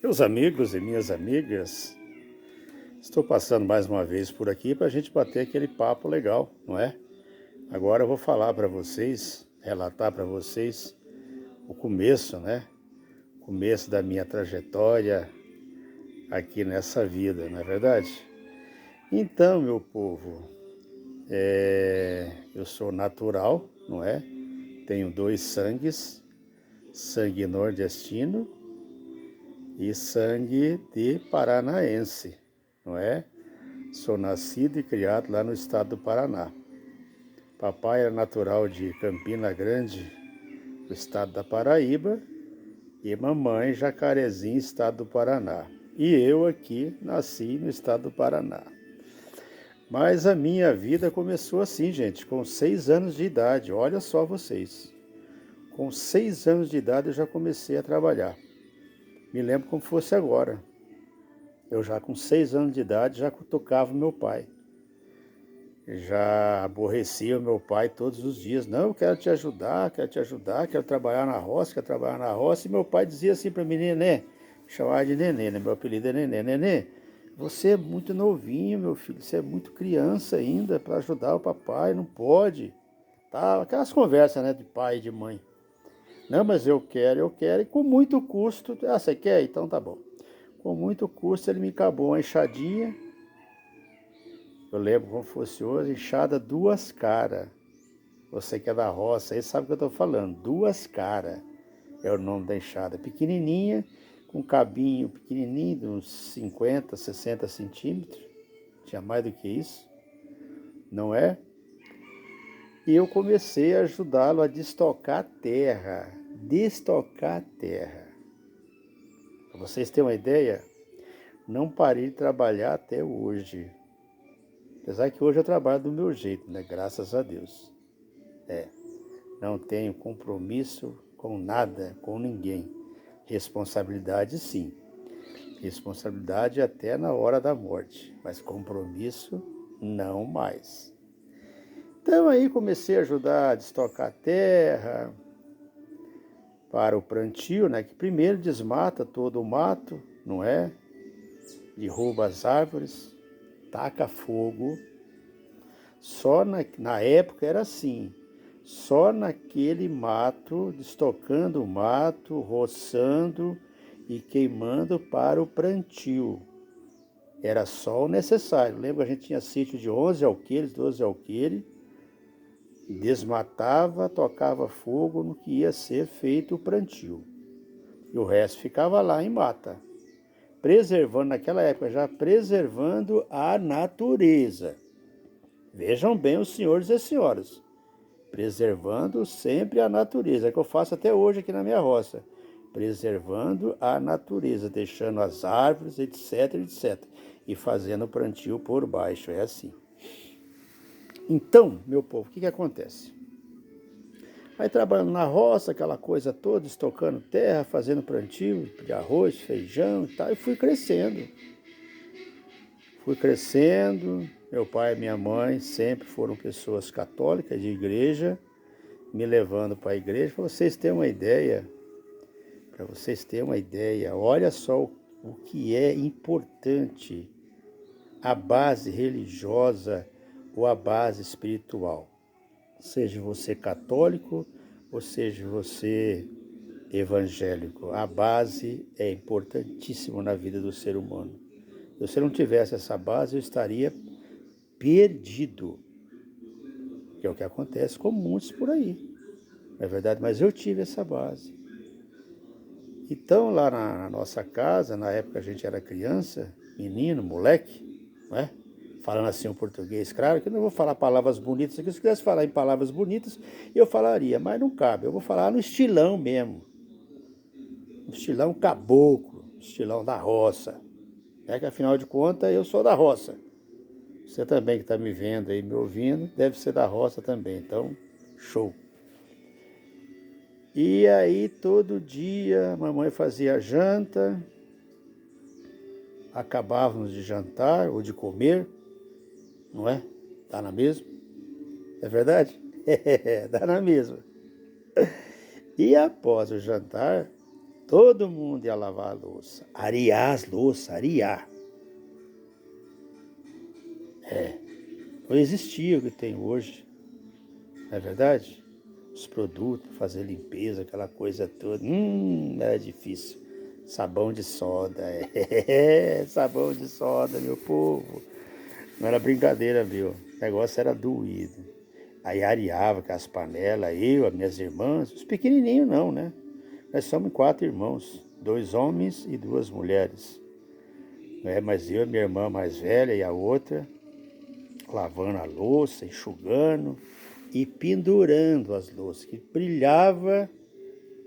Meus amigos e minhas amigas, estou passando mais uma vez por aqui para a gente bater aquele papo legal, não é? Agora eu vou falar para vocês, relatar para vocês o começo, né? O começo da minha trajetória aqui nessa vida, não é verdade? Então, meu povo, eu sou natural, não é? Tenho dois sangues, sangue nordestino e sangue de paranaense, não é? Sou nascido e criado lá no estado do Paraná. Papai é natural de Campina Grande, do estado da Paraíba, e mamãe Jacarezinho, estado do Paraná. E eu aqui nasci no estado do Paraná. Mas a minha vida começou assim, gente, com 6 anos de idade. Olha só vocês. Com 6 anos de idade eu já comecei a trabalhar. Me lembro como fosse agora. Eu já com 6 anos de idade já cutucava meu pai. Já aborrecia o meu pai todos os dias. Não, eu quero te ajudar, quero trabalhar na roça, quero trabalhar na roça. E meu pai dizia assim para mim, Nenê, chamava de Nenê, né? Meu apelido é Nenê. Nenê, você é muito novinho, meu filho, você é muito criança ainda para ajudar o papai, não pode. Tá? Aquelas conversas, né, de pai e de mãe. Não, mas eu quero, e com muito custo. Ah, você quer? Então tá bom. Com muito custo ele me acabou uma enxadinha. Eu lembro como fosse hoje, enxada duas caras. Você que é da roça aí sabe o que eu estou falando. Duas caras é o nome da enxada. Pequenininha, com cabinho pequenininho, de uns 50, 60 centímetros. Tinha mais do que isso, não é? E eu comecei a ajudá-lo a destocar a terra. Destocar a terra. Para vocês terem uma ideia, não parei de trabalhar até hoje. Apesar que hoje eu trabalho do meu jeito, né? Graças a Deus. Não tenho compromisso com nada, com ninguém. Responsabilidade, sim. Responsabilidade até na hora da morte, mas compromisso, não mais. Então aí comecei a ajudar a destocar a terra para o plantio, né? Que primeiro desmata todo o mato, não é? Derruba as árvores, taca fogo. Só na época era assim, só naquele mato, destocando o mato, roçando e queimando para o plantio. Era só o necessário. Lembra que a gente tinha sítio de 11 alqueires, 12 alqueires, desmatava, tocava fogo no que ia ser feito o plantio. E o resto ficava lá em mata, preservando, naquela época já preservando a natureza. Vejam bem os senhores e senhoras, preservando sempre a natureza, é que eu faço até hoje aqui na minha roça, preservando a natureza, deixando as árvores, etc, etc, e fazendo o plantio por baixo, é assim. Então, meu povo, o que acontece? Aí trabalhando na roça, aquela coisa toda, estocando terra, fazendo plantio de arroz, feijão e tal, e fui crescendo. Meu pai e minha mãe sempre foram pessoas católicas de igreja, me levando para a igreja. Para vocês terem uma ideia, olha só o que é importante, a base religiosa ou a base espiritual. Seja você católico ou seja você evangélico, a base é importantíssima na vida do ser humano. Se você não tivesse essa base, eu estaria perdido, que é o que acontece com muitos por aí, não é verdade? Mas eu tive essa base. Então, lá na nossa casa, na época a gente era criança, menino, moleque, não é? Falando assim o português, claro que eu não vou falar palavras bonitas aqui. Se eu quisesse falar em palavras bonitas, eu falaria, mas não cabe. Eu vou falar no estilão mesmo, no estilão caboclo, estilão da roça. É que afinal de contas eu sou da roça. Você também que está me vendo aí, me ouvindo, deve ser da roça também. Então, show. E aí todo dia a mamãe fazia janta, acabávamos de jantar ou de comer, não é? Dá na mesma? É verdade? Dá na mesma. E após o jantar, Todo mundo ia lavar a louça, arear as louças, arear. Não existia o que tem hoje, não é verdade? Os produtos, fazer limpeza, aquela coisa toda, era difícil. Sabão de soda, sabão de soda, meu povo. Não era brincadeira, viu? O negócio era doído. Aí areava com as panelas, eu, as minhas irmãs, os pequenininhos não, né? Nós somos 4 irmãos, 2 homens e 2 mulheres. Mas eu, minha irmã mais velha e a outra, lavando a louça, enxugando e pendurando as louças, que brilhava,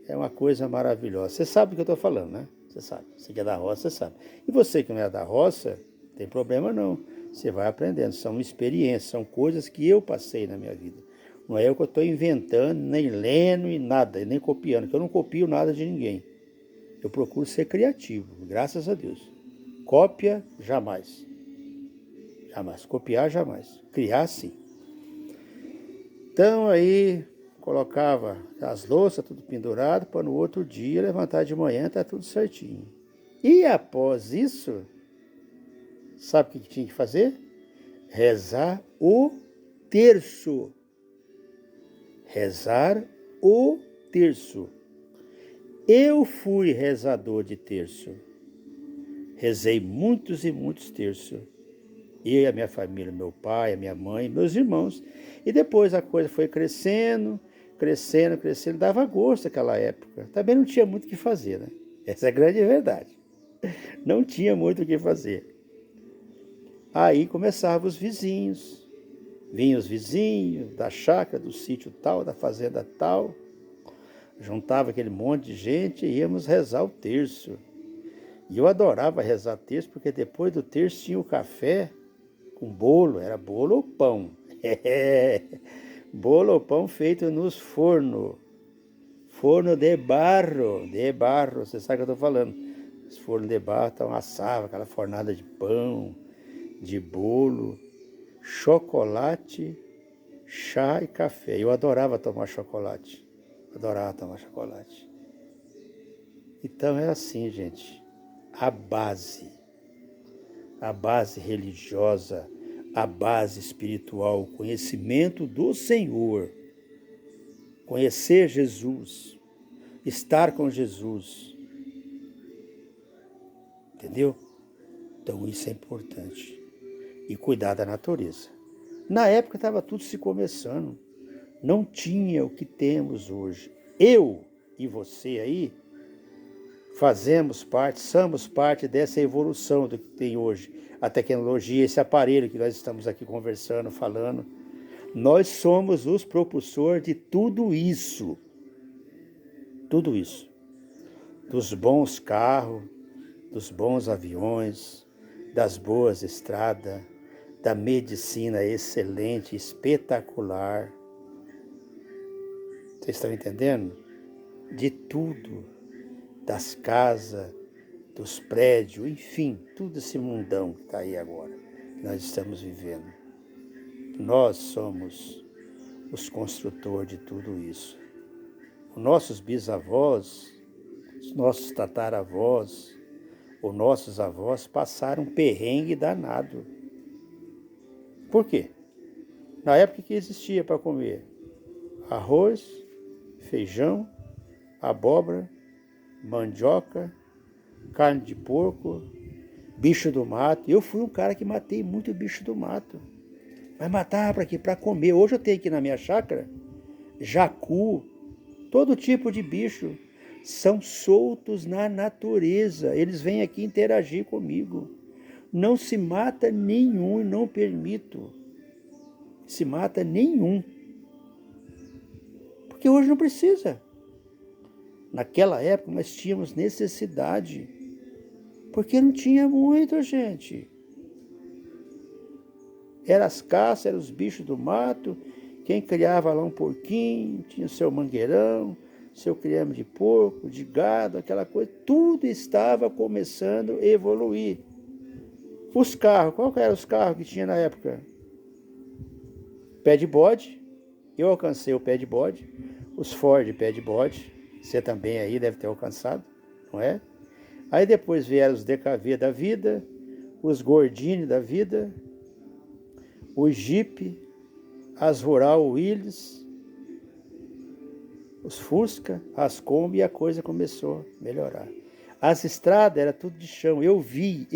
é uma coisa maravilhosa. Você sabe do que eu estou falando, né? Você sabe. Você que é da roça, você sabe. E você que não é da roça, não tem problema não. Você vai aprendendo. São experiências, são coisas que eu passei na minha vida. Não é eu que eu estou inventando, nem lendo e nada, nem copiando, que eu não copio nada de ninguém. Eu procuro ser criativo, graças a Deus. Cópia, jamais. Jamais. Copiar, jamais. Criar, sim. Então, aí, colocava as louças tudo pendurado para no outro dia levantar de manhã, tá tudo certinho. E após isso, sabe o que tinha que fazer? Rezar o terço. Rezar o terço. Eu fui rezador de terço. Rezei muitos e muitos terços. Eu e a minha família, meu pai, a minha mãe, meus irmãos. E depois a coisa foi crescendo, crescendo, crescendo. Dava gosto naquela época. Também não tinha muito o que fazer, né? Essa é a grande verdade. Não tinha muito o que fazer. Aí começavam os vizinhos. Vinham os vizinhos da chácara, do sítio tal, da fazenda tal. Juntava aquele monte de gente e íamos rezar o terço. E eu adorava rezar terço, porque depois do terço tinha o café com bolo, era bolo ou pão. Bolo ou pão feito nos fornos. Forno de barro, você sabe o que eu estou falando. Os fornos de barro, então assava aquela fornada de pão, de bolo, chocolate, chá e café. Eu adorava tomar chocolate. Então é assim, gente. A base religiosa, a base espiritual, o conhecimento do Senhor, conhecer Jesus, estar com Jesus, entendeu? Então isso é importante. E cuidar da natureza. Na época estava tudo se começando, não tinha o que temos hoje. Eu e você aí, somos parte dessa evolução do que tem hoje. A tecnologia, esse aparelho que nós estamos aqui conversando, falando. Nós somos os propulsores de tudo isso. Tudo isso. Dos bons carros, dos bons aviões, das boas estradas, da medicina excelente, espetacular. Vocês estão entendendo? De tudo. Das casas, dos prédios, enfim, tudo esse mundão que está aí agora, que nós estamos vivendo. Nós somos os construtores de tudo isso. Os nossos bisavós, os nossos tataravós, os nossos avós passaram perrengue danado. Por quê? Na época que existia para comer arroz, feijão, abóbora, mandioca, carne de porco, bicho do mato. Eu fui um cara que matei muito bicho do mato. Mas matava para quê? Para comer. Hoje eu tenho aqui na minha chácara jacu, todo tipo de bicho. São soltos na natureza. Eles vêm aqui interagir comigo. Não se mata nenhum, não permito. Se mata nenhum. Porque hoje não precisa. Naquela época nós tínhamos necessidade, porque não tinha muito, gente. Era as caças, eram os bichos do mato, quem criava lá um porquinho, tinha seu mangueirão, seu criame de porco, de gado, aquela coisa, tudo estava começando a evoluir. Os carros, qual eram os carros que tinha na época? Pé de bode, eu alcancei o pé de bode, os Ford pé de bode, você também aí deve ter alcançado. não é? Aí depois vieram os DKV da vida, os Gordini da vida, o Jeep, as Rural Willys, os Fusca, as Kombi, e a coisa começou a melhorar. As estradas eram tudo de chão, eu vi.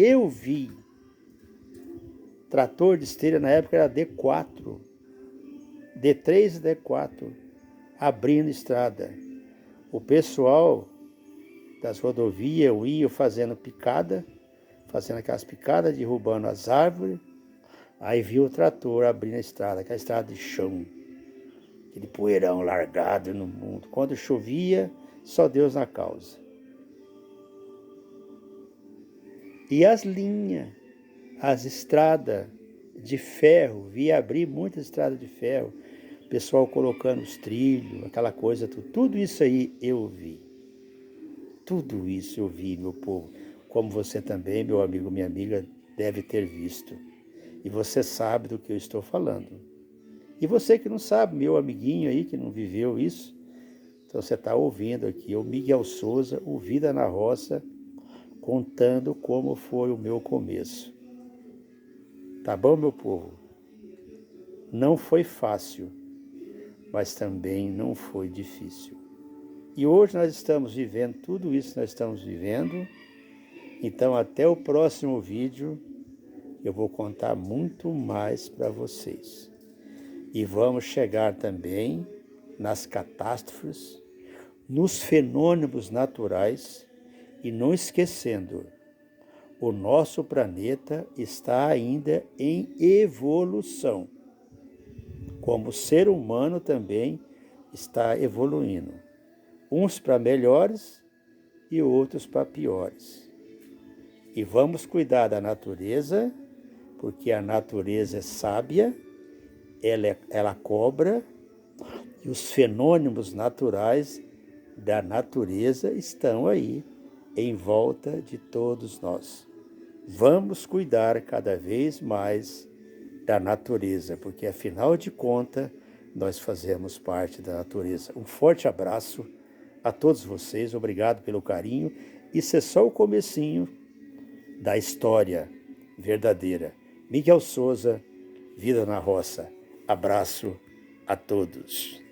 Trator de esteira na época era D4, D3 e D4, abrindo estrada. O pessoal das rodovias ia fazendo picada, fazendo aquelas picadas, derrubando as árvores. Aí viu o trator abrindo a estrada, aquela estrada de chão, aquele poeirão largado no mundo. Quando chovia, só Deus na causa. E as linhas, as estradas de ferro, via abrir muitas estradas de ferro, pessoal colocando os trilhos, aquela coisa, tudo isso aí eu vi. Tudo isso eu vi, meu povo, como você também, meu amigo, minha amiga, deve ter visto. E você sabe do que eu estou falando. E você que não sabe, meu amiguinho aí que não viveu isso, então você está ouvindo aqui, o Miguel Souza, o Vida na Roça, contando como foi o meu começo. Tá bom, meu povo? Não foi fácil, mas também não foi difícil. E hoje nós estamos vivendo tudo isso que nós estamos vivendo. Então, até o próximo vídeo, eu vou contar muito mais para vocês. E vamos chegar também nas catástrofes, nos fenômenos naturais e não esquecendo, o nosso planeta está ainda em evolução. Como o ser humano também está evoluindo. Uns para melhores e outros para piores. E vamos cuidar da natureza, porque a natureza é sábia, ela cobra, e os fenômenos naturais da natureza estão aí, em volta de todos nós. Vamos cuidar cada vez mais da natureza, porque afinal de contas, nós fazemos parte da natureza. Um forte abraço a todos vocês, obrigado pelo carinho. Isso é só o comecinho da história verdadeira. Miguel Souza, Vida na Roça. Abraço a todos.